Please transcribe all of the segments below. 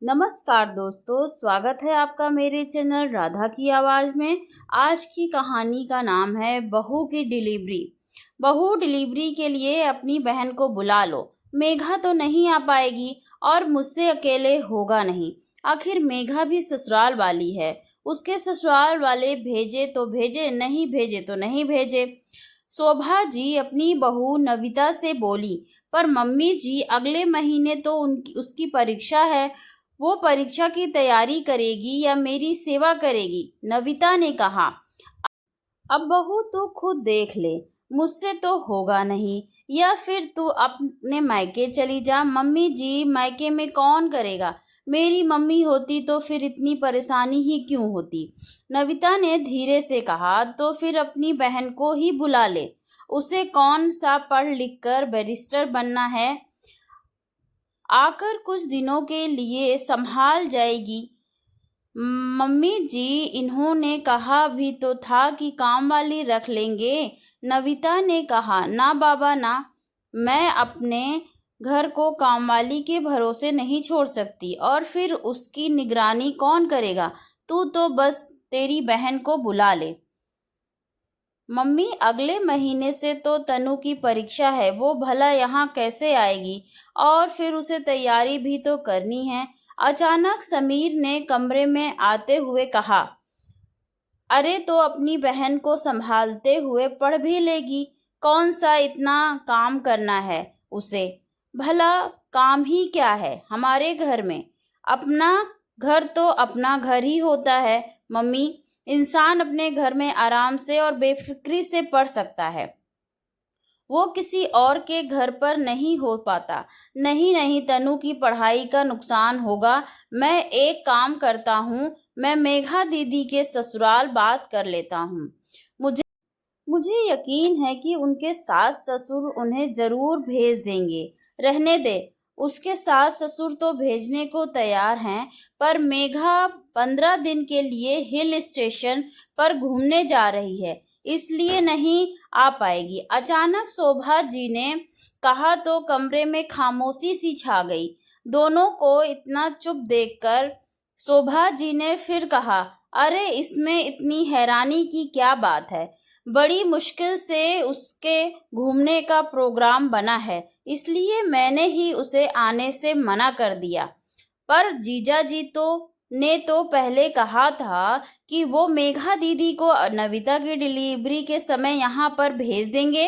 नमस्कार दोस्तों, स्वागत है आपका मेरे चैनल राधा की आवाज़ में। आज की कहानी का नाम है बहू की डिलीवरी। बहू डिलीवरी के लिए अपनी बहन को बुला लो। मेघा तो नहीं आ पाएगी और मुझसे अकेले होगा नहीं। आखिर मेघा भी ससुराल वाली है। उसके ससुराल वाले भेजे तो भेजे, नहीं भेजे तो नहीं भेजे। शोभा जी अपनी बहू नविता से बोली, पर मम्मी जी अगले महीने तो उसकी परीक्षा है। वो परीक्षा की तैयारी करेगी या मेरी सेवा करेगी? नविता ने कहा, अब बहू तू खुद देख ले, मुझसे तो होगा नहीं। या फिर तू अपने मायके चली जा। मम्मी जी मायके में कौन करेगा? मेरी मम्मी होती तो फिर इतनी परेशानी ही क्यों होती? नविता ने धीरे से कहा, तो फिर अपनी बहन को ही बुला ले। उसे कौन सा पढ़ लिख कर बैरिस्टर बनना है? आकर कुछ दिनों के लिए संभाल जाएगी। मम्मी जी इन्होंने कहा भी तो था कि काम वाली रख लेंगे। नविता ने कहा, ना बाबा ना, मैं अपने घर को कामवाली के भरोसे नहीं छोड़ सकती। और फिर उसकी निगरानी कौन करेगा? तू तो बस तेरी बहन को बुला ले। मम्मी अगले महीने से तो तनु की परीक्षा है, वो भला यहाँ कैसे आएगी? और फिर उसे तैयारी भी तो करनी है। अचानक समीर ने कमरे में आते हुए कहा, अरे तो अपनी बहन को संभालते हुए पढ़ भी लेगी। कौन सा इतना काम करना है उसे? भला काम ही क्या है हमारे घर में? अपना घर तो अपना घर ही होता है। मम्मी, इंसान अपने घर में आराम से और बेफिक्री से पढ़ सकता है, वो किसी और के घर पर नहीं हो पाता। नहीं नहीं, तनु की पढ़ाई का नुकसान होगा। मैं एक काम करता हूँ, मैं मेघा दीदी के ससुराल बात कर लेता हूँ। मुझे मुझे यकीन है कि उनके सास ससुर उन्हें जरूर भेज देंगे। रहने दे, उसके सास ससुर तो भेजने को तैयार हैं, पर मेघा 15 दिन के लिए हिल स्टेशन पर घूमने जा रही है, इसलिए नहीं आ पाएगी। अचानक शोभा जी ने कहा तो कमरे में खामोशी सी छा गई। दोनों को इतना चुप देखकर शोभा जी ने फिर कहा, अरे इसमें इतनी हैरानी की क्या बात है? बड़ी मुश्किल से उसके घूमने का प्रोग्राम बना है, इसलिए मैंने ही उसे आने से मना कर दिया। पर जीजा जी ने तो पहले कहा था कि वो मेघा दीदी को नविता की डिलीवरी के समय यहाँ पर भेज देंगे।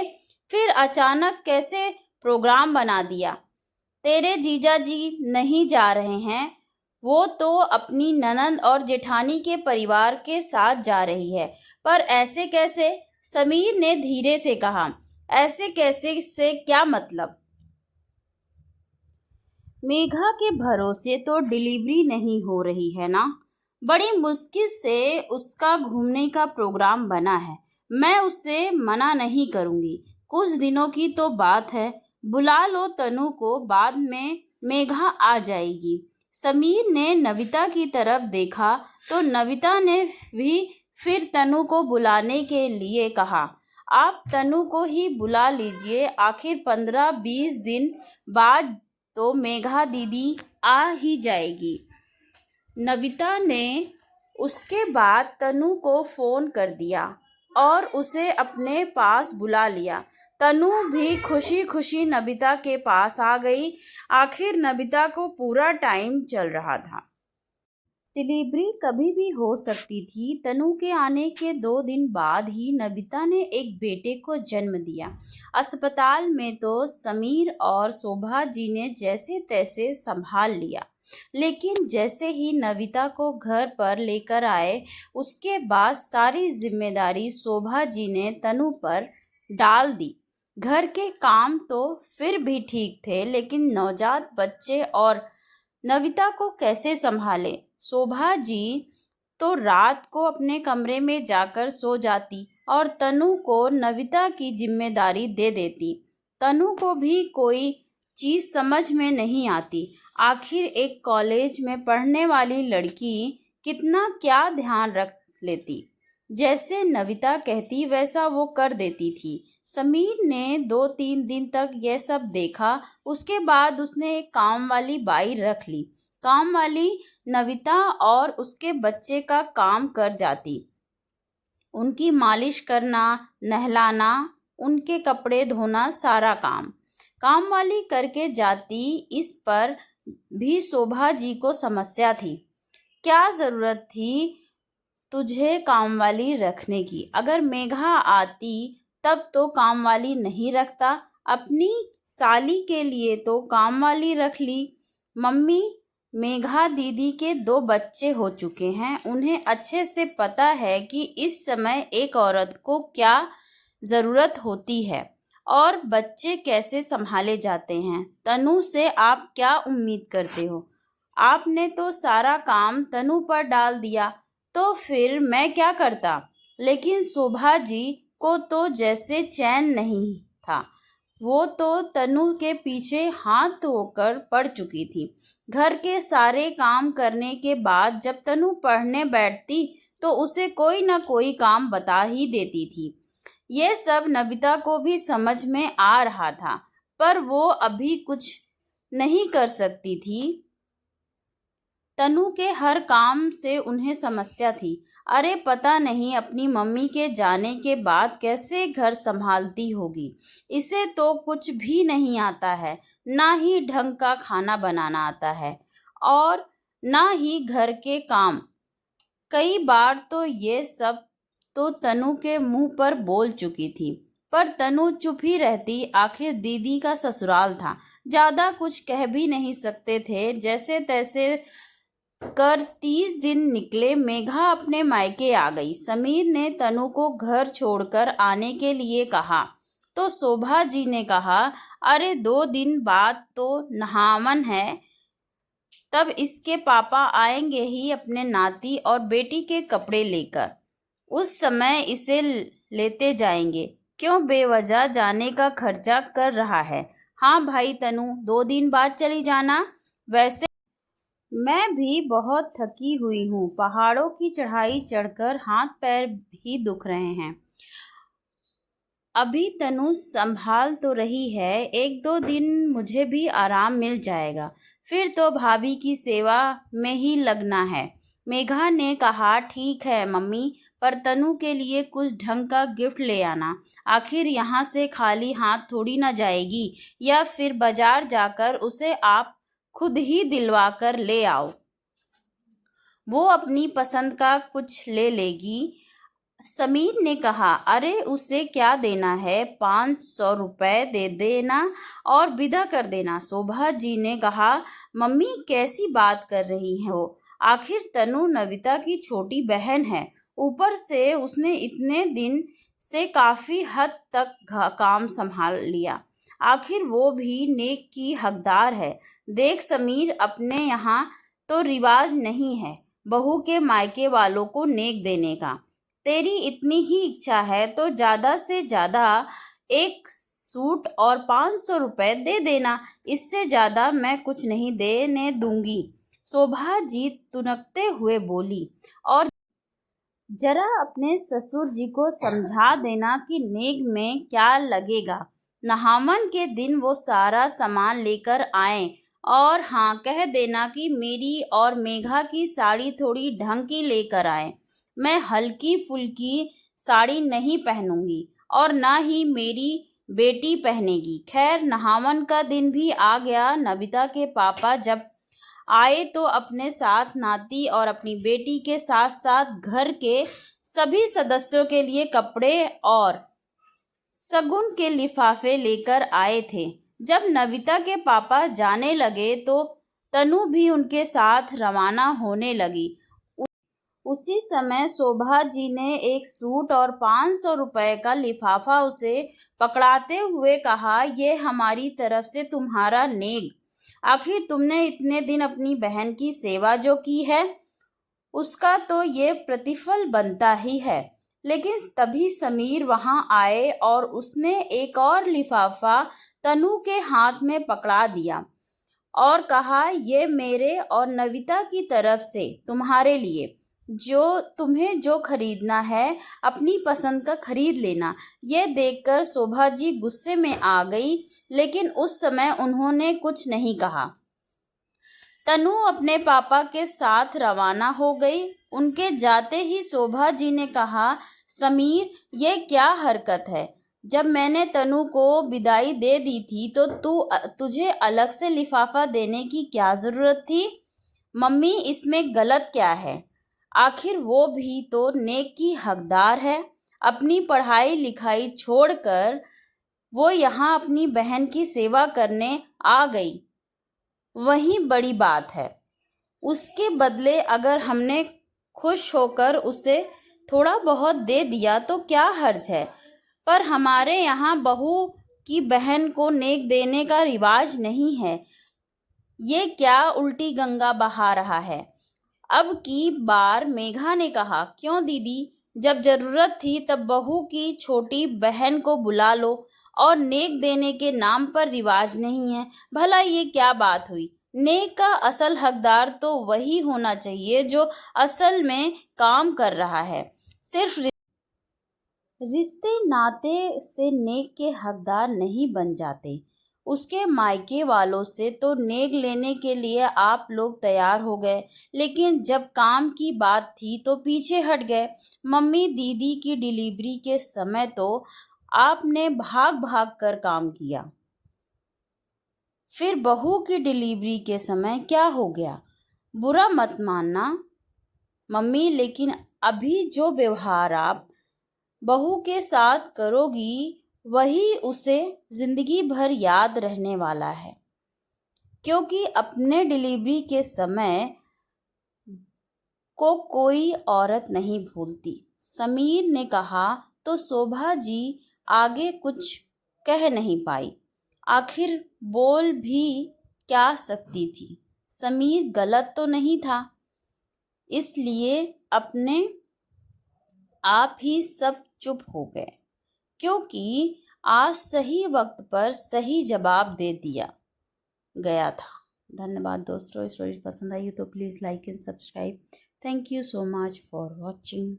फिर अचानक कैसे प्रोग्राम बना दिया? तेरे जीजा जी नहीं जा रहे हैं, वो तो अपनी ननंद और जेठानी के परिवार के साथ जा रही है। पर ऐसे कैसे? समीर ने धीरे से कहा, ऐसे कैसे से क्या मतलब? मेघा के भरोसे तो डिलीवरी नहीं हो रही है ना। बड़ी मुश्किल से उसका घूमने का प्रोग्राम बना है। मैं उसे मना नहीं करूंगी। कुछ दिनों की तो बात है। बुला लो तनु को, बाद में मेघा आ जाएगी। समीर ने नविता की तरफ देखा तो नविता ने भी फिर तनु को बुलाने के लिए कहा, आप तनु को ही बुला लीजिए। आखिर 15-20 दिन बाद तो मेघा दीदी आ ही जाएगी। नविता ने उसके बाद तनु को फोन कर दिया और उसे अपने पास बुला लिया। तनु भी खुशी खुशी नविता के पास आ गई। आखिर नविता को पूरा टाइम चल रहा था। डिलीवरी कभी भी हो सकती थी। तनु के आने के 2 दिन बाद ही नविता ने एक बेटे को जन्म दिया। अस्पताल में तो समीर और शोभा जी ने जैसे तैसे संभाल लिया, लेकिन जैसे ही नविता को घर पर लेकर आए, उसके बाद सारी जिम्मेदारी शोभा जी ने तनु पर डाल दी। घर के काम तो फिर भी ठीक थे, लेकिन नवजात बच्चे और नविता को कैसे संभाले? शोभा जी तो रात को अपने कमरे में जाकर सो जाती और तनु को नविता की जिम्मेदारी दे देती। तनु को भी कोई चीज समझ में नहीं आती। आखिर एक कॉलेज में पढ़ने वाली लड़की कितना क्या ध्यान रख लेती। जैसे नविता कहती वैसा वो कर देती थी। समीर ने 2-3 दिन तक यह सब देखा। उसके बाद उसने एक काम वाली बाई रख ली। काम वाली नविता और उसके बच्चे का काम कर जाती। उनकी मालिश करना, नहलाना, उनके कपड़े धोना, सारा काम वाली करके जाती। इस पर भी शोभा जी को समस्या थी। क्या जरूरत थी तुझे कामवाली रखने की? अगर मेघा आती तब तो कामवाली नहीं रखता। अपनी साली के लिए तो कामवाली रख ली। मम्मी, मेघा दीदी के 2 बच्चे हो चुके हैं। उन्हें अच्छे से पता है कि इस समय एक औरत को क्या ज़रूरत होती है और बच्चे कैसे संभाले जाते हैं। तनु से आप क्या उम्मीद करते हो? आपने तो सारा काम तनु पर डाल दिया, तो फिर मैं क्या करता? लेकिन शोभा जी को तो जैसे चैन नहीं था। वो तो तनु के पीछे हाथ धोकर पड़ चुकी थी। घर के सारे काम करने के बाद जब तनु पढ़ने बैठती तो उसे कोई ना कोई काम बता ही देती थी। ये सब नबिता को भी समझ में आ रहा था, पर वो अभी कुछ नहीं कर सकती थी। तनु के हर काम से उन्हें समस्या थी। अरे पता नहीं अपनी मम्मी के जाने के बाद कैसे घर संभालती होगी। इसे तो कुछ भी नहीं आता है, ना ही ढंग का खाना बनाना आता है और ना ही घर के काम। कई बार तो ये सब तो तनु के मुंह पर बोल चुकी थी, पर तनु चुप ही रहती। आखिर दीदी का ससुराल था, ज़्यादा कुछ कह भी नहीं सकते थे। जैसे तैसे कर 30 दिन निकले। मेघा अपने मायके आ गई। समीर ने तनु को घर छोड़कर आने के लिए कहा तो शोभा जी ने कहा, अरे 2 दिन बाद तो नहावन है, तब इसके पापा आएंगे ही अपने नाती और बेटी के कपड़े लेकर। उस समय इसे लेते जाएंगे। क्यों बेवजह जाने का खर्चा कर रहा है? हाँ भाई तनु, 2 दिन बाद चली जाना। वैसे मैं भी बहुत थकी हुई हूँ। पहाड़ों की चढ़ाई चढ़कर हाथ पैर ही दुख रहे हैं। अभी तनु संभाल तो रही है, 1-2 दिन मुझे भी आराम मिल जाएगा, फिर तो भाभी की सेवा में ही लगना है। मेघा ने कहा, ठीक है मम्मी, पर तनु के लिए कुछ ढंग का गिफ्ट ले आना। आखिर यहाँ से खाली हाथ थोड़ी ना जाएगी, या फिर बाजार जाकर उसे आप खुद ही दिलवा कर ले आओ। वो अपनी पसंद का कुछ ले लेगी। समीर ने कहा, अरे उसे क्या देना है, 500 रुपए दे देना और विदा कर देना। शोभा जी ने कहा, मम्मी कैसी बात कर रही हो? आखिर तनु नविता की छोटी बहन है। ऊपर से उसने इतने दिन से काफ़ी हद तक काम संभाल लिया। आखिर वो भी नेक की हकदार है। देख समीर, अपने यहाँ तो रिवाज नहीं है बहू के मायके वालों को नेक देने का। तेरी इतनी ही इच्छा है तो ज़्यादा से ज़्यादा एक सूट और 500 रुपये दे देना। इससे ज़्यादा मैं कुछ नहीं देने दूंगी। शोभा जी तुनकते हुए बोली, और जरा अपने ससुर जी को समझा देना कि नेक में क्या लगेगा। नहावन के दिन वो सारा सामान लेकर आए, और हाँ कह देना कि मेरी और मेघा की साड़ी थोड़ी ढंग की लेकर आए। मैं हल्की फुल्की साड़ी नहीं पहनूंगी और ना ही मेरी बेटी पहनेगी। खैर नहावन का दिन भी आ गया। नविता के पापा जब आए तो अपने साथ नाती और अपनी बेटी के साथ साथ घर के सभी सदस्यों के लिए कपड़े और शगुन के लिफाफे लेकर आए थे। जब नविता के पापा जाने लगे तो तनु भी उनके साथ रवाना होने लगी। उसी समय शोभा जी ने एक सूट और 500 रुपये का लिफाफा उसे पकड़ाते हुए कहा, ये हमारी तरफ से तुम्हारा नेक। आखिर तुमने इतने दिन अपनी बहन की सेवा जो की है उसका तो ये प्रतिफल बनता ही है। लेकिन तभी समीर वहां आए और उसने एक और लिफाफा तनु के हाथ में पकड़ा दिया और कहा, ये मेरे और नविता की तरफ से तुम्हारे लिए। तुम्हें जो खरीदना है अपनी पसंद का खरीद लेना। ये देखकर शोभा जी गुस्से में आ गई, लेकिन उस समय उन्होंने कुछ नहीं कहा। तनु अपने पापा के साथ रवाना हो गई। उनके जाते ही शोभा जी ने कहा, समीर, ये क्या हरकत है? जब मैंने तनु को विदाई दे दी थी तो तुझे अलग से लिफाफा देने की क्या जरूरत थी? मम्मी, इसमें गलत क्या है? आखिर वो भी तो नेक की हकदार है। अपनी पढ़ाई लिखाई छोड़कर वो यहाँ अपनी बहन की सेवा करने आ गई, वही बड़ी बात है। उसके बदले अगर हमने खुश होकर उसे थोड़ा बहुत दे दिया तो क्या हर्ज है? पर हमारे यहाँ बहू की बहन को नेक देने का रिवाज नहीं है। ये क्या उल्टी गंगा बहा रहा है? अब की बार मेघा ने कहा, क्यों दीदी, जब जरूरत थी तब बहू की छोटी बहन को बुला लो, और नेक देने के नाम पर रिवाज नहीं है। भला ये क्या बात हुई? नेक का असल हकदार तो वही होना चाहिए जो असल में काम कर रहा है। सिर्फ रिश्ते नाते से नेक के हकदार नहीं बन जाते। उसके मायके वालों से तो नेक लेने के लिए आप लोग तैयार हो गए, लेकिन जब काम की बात थी तो पीछे हट गए। मम्मी दीदी की डिलीवरी के समय तो आपने भाग भाग कर काम किया, फिर बहू की डिलीवरी के समय क्या हो गया? बुरा मत मानना मम्मी, लेकिन अभी जो व्यवहार आप बहू के साथ करोगी वही उसे जिंदगी भर याद रहने वाला है, क्योंकि अपने डिलीवरी के समय को कोई औरत नहीं भूलती। समीर ने कहा तो शोभा जी आगे कुछ कह नहीं पाई। आखिर बोल भी क्या सकती थी? समीर गलत तो नहीं था, इसलिए अपने आप ही सब चुप हो गए, क्योंकि आज सही वक्त पर सही जवाब दे दिया गया था। धन्यवाद दोस्तों, स्टोरी पसंद आई तो please like and subscribe. Thank you so much for watching.